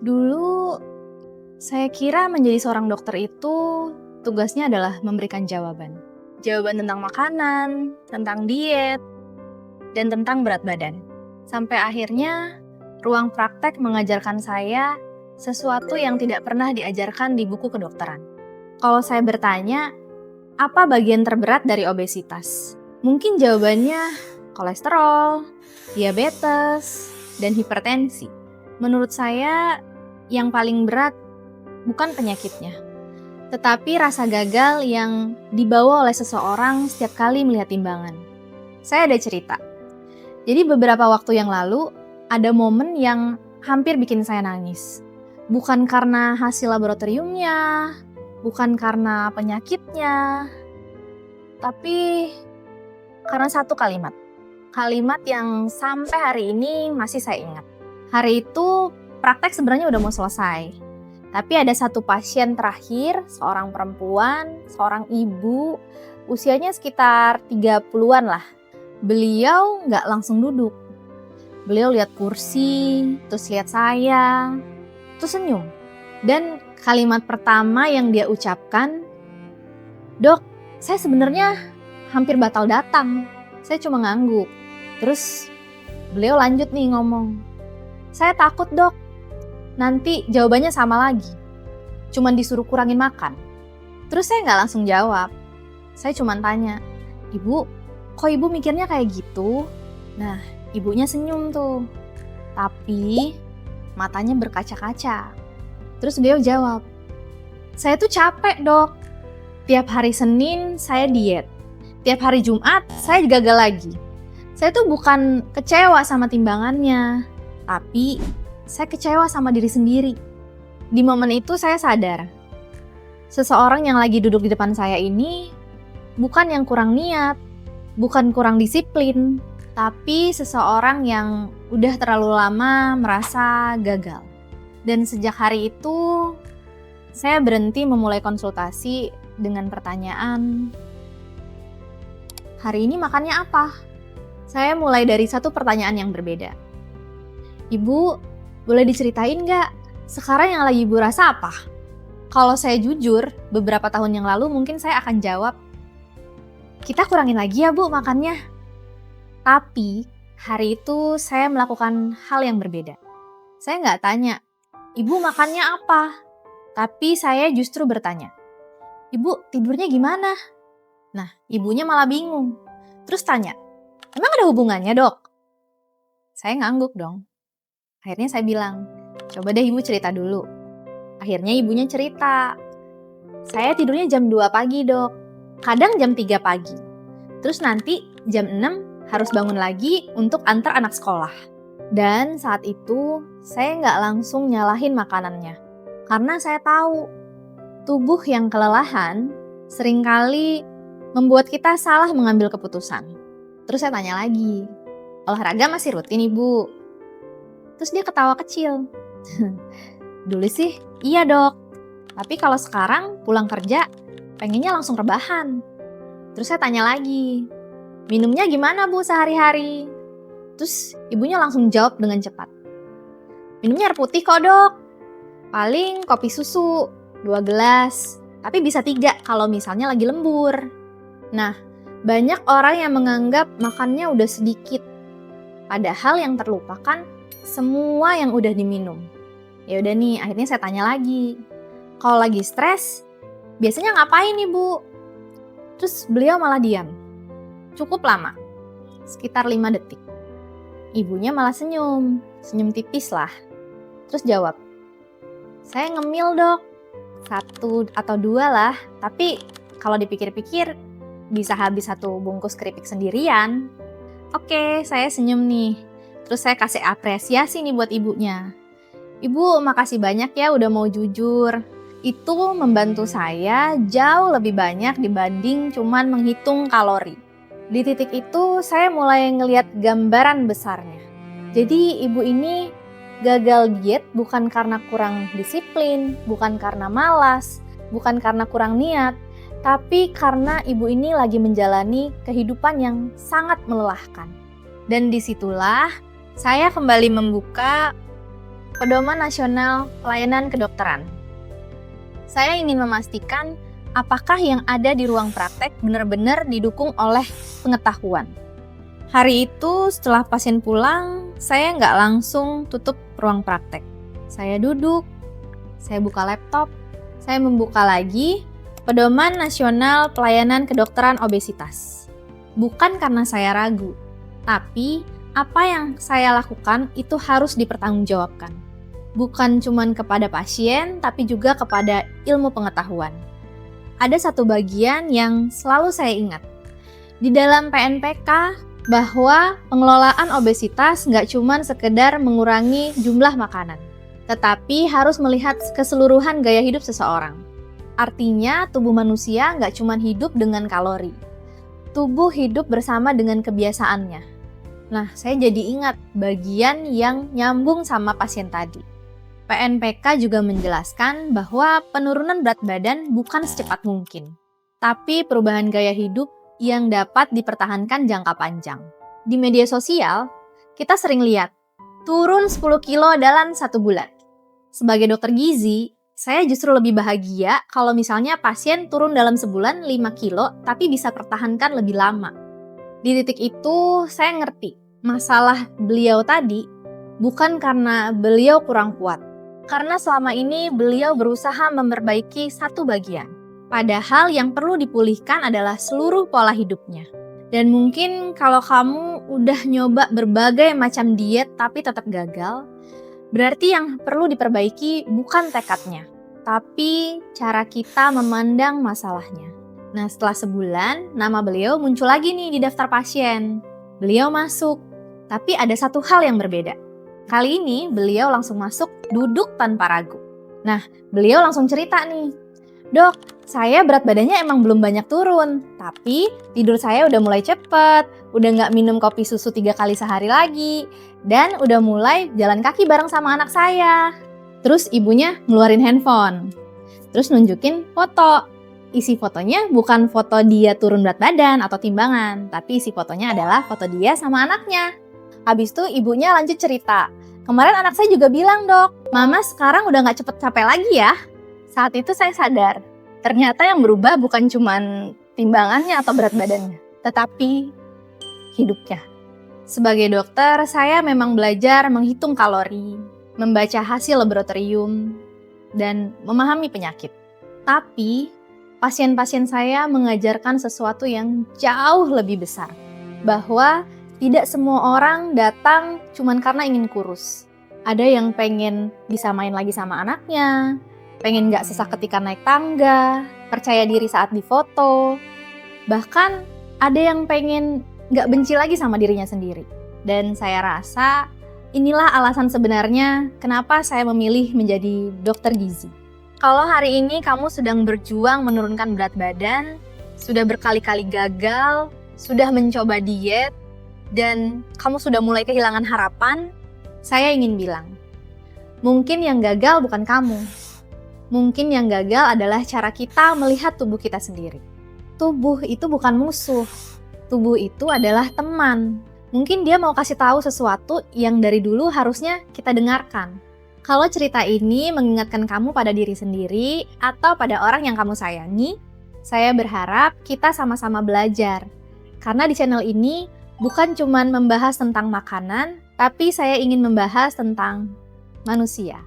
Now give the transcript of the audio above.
Dulu saya kira menjadi seorang dokter itu tugasnya adalah memberikan jawaban. Jawaban tentang makanan, tentang diet, dan tentang berat badan. Sampai akhirnya ruang praktek mengajarkan saya sesuatu yang tidak pernah diajarkan di buku kedokteran. Kalau saya bertanya, apa bagian terberat dari obesitas? Mungkin jawabannya kolesterol, diabetes, dan hipertensi. Menurut saya, yang paling berat bukan penyakitnya, tetapi rasa gagal yang dibawa oleh seseorang setiap kali melihat timbangan. Saya ada cerita. Jadi beberapa waktu yang lalu, ada momen yang hampir bikin saya nangis. Bukan karena hasil laboratoriumnya, bukan karena penyakitnya, tapi karena satu kalimat. Kalimat yang sampai hari ini masih saya ingat. Hari itu praktek sebenarnya udah mau selesai. Tapi ada satu pasien terakhir, seorang perempuan, seorang ibu, usianya sekitar 30-an lah. Beliau nggak langsung duduk. Beliau lihat kursi, terus lihat saya, terus senyum. Dan kalimat pertama yang dia ucapkan, "Dok, saya sebenarnya hampir batal datang. Saya cuma ngangguk." Terus beliau lanjut nih ngomong, "Saya takut, Dok. Nanti jawabannya sama lagi. Cuman disuruh kurangin makan." Terus saya nggak langsung jawab. Saya cuma tanya, "Ibu, kok ibu mikirnya kayak gitu?" Nah, ibunya senyum tuh. Tapi matanya berkaca-kaca. Terus beliau jawab, "Saya tuh capek, Dok. Tiap hari Senin saya diet. Tiap hari Jumat saya gagal lagi. Saya tuh bukan kecewa sama timbangannya, tapi saya kecewa sama diri sendiri." Di momen itu saya sadar, seseorang yang lagi duduk di depan saya ini bukan yang kurang niat, bukan kurang disiplin, tapi seseorang yang udah terlalu lama merasa gagal. Dan sejak hari itu, saya berhenti memulai konsultasi dengan pertanyaan, "Hari ini makannya apa?" Saya mulai dari satu pertanyaan yang berbeda. "Ibu, boleh diceritain nggak? Sekarang yang lagi ibu rasa apa?" Kalau saya jujur, beberapa tahun yang lalu mungkin saya akan jawab, "Kita kurangin lagi ya Bu makannya." Tapi hari itu saya melakukan hal yang berbeda. Saya nggak tanya, "Ibu makannya apa?" Tapi saya justru bertanya, "Ibu tidurnya gimana?" Nah, ibunya malah bingung. Terus tanya, "Emang ada hubungannya, Dok?" Saya ngangguk dong. Akhirnya saya bilang, "Coba deh ibu cerita dulu." Akhirnya ibunya cerita, "Saya tidurnya jam 2 pagi, Dok. Kadang jam 3 pagi. Terus nanti jam 6 harus bangun lagi untuk antar anak sekolah." Dan saat itu saya nggak langsung nyalahin makanannya. Karena saya tahu, tubuh yang kelelahan seringkali membuat kita salah mengambil keputusan. Terus saya tanya lagi, "Olahraga masih rutin Ibu?" Terus dia ketawa kecil. "Dulu sih, iya Dok. Tapi kalau sekarang pulang kerja, pengennya langsung rebahan." Terus saya tanya lagi, "Minumnya gimana Bu sehari-hari?" Terus ibunya langsung jawab dengan cepat, "Minumnya air putih kok Dok. Paling kopi susu, 2 gelas. Tapi bisa 3 kalau misalnya lagi lembur." Nah, banyak orang yang menganggap makannya udah sedikit. Padahal yang terlupakan semua yang udah diminum. Ya udah nih, akhirnya saya tanya lagi, "Kalau lagi stres, biasanya ngapain Ibu?" Terus beliau malah diam. Cukup lama, sekitar 5 detik. Ibunya malah senyum tipis lah. Terus jawab, "Saya ngemil Dok, 1 atau 2 lah. Tapi kalau dipikir-pikir bisa habis 1 bungkus keripik sendirian." Oke, saya senyum nih. Terus saya kasih apresiasi nih buat ibunya. "Ibu, makasih banyak ya udah mau jujur. Itu membantu saya jauh lebih banyak dibanding cuman menghitung kalori." Di titik itu saya mulai ngelihat gambaran besarnya. Jadi ibu ini gagal diet bukan karena kurang disiplin, bukan karena malas, bukan karena kurang niat, tapi karena ibu ini lagi menjalani kehidupan yang sangat melelahkan. Dan disitulah saya kembali membuka Pedoman Nasional Pelayanan Kedokteran. Saya ingin memastikan apakah yang ada di ruang praktek benar-benar didukung oleh pengetahuan. Hari itu setelah pasien pulang, saya nggak langsung tutup ruang praktek. Saya duduk, saya buka laptop, saya membuka lagi Pedoman Nasional Pelayanan Kedokteran Obesitas. Bukan karena saya ragu, tapi apa yang saya lakukan itu harus dipertanggungjawabkan. Bukan cuma kepada pasien, tapi juga kepada ilmu pengetahuan. Ada satu bagian yang selalu saya ingat. Di dalam PNPK, bahwa pengelolaan obesitas nggak cuma sekedar mengurangi jumlah makanan, tetapi harus melihat keseluruhan gaya hidup seseorang. Artinya, tubuh manusia nggak cuma hidup dengan kalori. Tubuh hidup bersama dengan kebiasaannya. Nah, saya jadi ingat bagian yang nyambung sama pasien tadi. PNPK juga menjelaskan bahwa penurunan berat badan bukan secepat mungkin, tapi perubahan gaya hidup yang dapat dipertahankan jangka panjang. Di media sosial, kita sering lihat turun 10 kilo dalam 1 bulan. Sebagai dokter gizi, saya justru lebih bahagia kalau misalnya pasien turun dalam sebulan 5 kilo tapi bisa pertahankan lebih lama. Di titik itu, saya ngerti masalah beliau tadi bukan karena beliau kurang kuat. Karena selama ini beliau berusaha memperbaiki satu bagian. Padahal yang perlu dipulihkan adalah seluruh pola hidupnya. Dan mungkin kalau kamu udah nyoba berbagai macam diet tapi tetap gagal, berarti yang perlu diperbaiki bukan tekadnya, tapi cara kita memandang masalahnya. Nah, setelah sebulan, nama beliau muncul lagi nih di daftar pasien. Beliau masuk, tapi ada satu hal yang berbeda. Kali ini beliau langsung masuk duduk tanpa ragu. Nah, beliau langsung cerita nih, "Dok, saya berat badannya emang belum banyak turun, tapi tidur saya udah mulai cepet, udah nggak minum kopi susu 3 kali sehari lagi, dan udah mulai jalan kaki bareng sama anak saya." Terus ibunya ngeluarin handphone, terus nunjukin foto. Isi fotonya bukan foto dia turun berat badan atau timbangan, tapi isi fotonya adalah foto dia sama anaknya. Habis itu ibunya lanjut cerita, "Kemarin anak saya juga bilang, Dok, Mama sekarang udah gak cepet capek lagi ya." Saat itu saya sadar, ternyata yang berubah bukan cuman timbangannya atau berat badannya, tetapi hidupnya. Sebagai dokter, saya memang belajar menghitung kalori, membaca hasil laboratorium, dan memahami penyakit. Tapi, pasien-pasien saya mengajarkan sesuatu yang jauh lebih besar, bahwa tidak semua orang datang cuman karena ingin kurus. Ada yang pengen bisa main lagi sama anaknya, pengen gak sesak ketika naik tangga, percaya diri saat difoto. Bahkan ada yang pengen gak benci lagi sama dirinya sendiri. Dan saya rasa inilah alasan sebenarnya kenapa saya memilih menjadi dokter gizi. Kalau hari ini kamu sedang berjuang menurunkan berat badan, sudah berkali-kali gagal, sudah mencoba diet, dan kamu sudah mulai kehilangan harapan, saya ingin bilang, mungkin yang gagal bukan kamu. Mungkin yang gagal adalah cara kita melihat tubuh kita sendiri. Tubuh itu bukan musuh. Tubuh itu adalah teman. Mungkin dia mau kasih tahu sesuatu yang dari dulu harusnya kita dengarkan. Kalau cerita ini mengingatkan kamu pada diri sendiri atau pada orang yang kamu sayangi, saya berharap kita sama-sama belajar. Karena di channel ini bukan cuma membahas tentang makanan, tapi saya ingin membahas tentang manusia.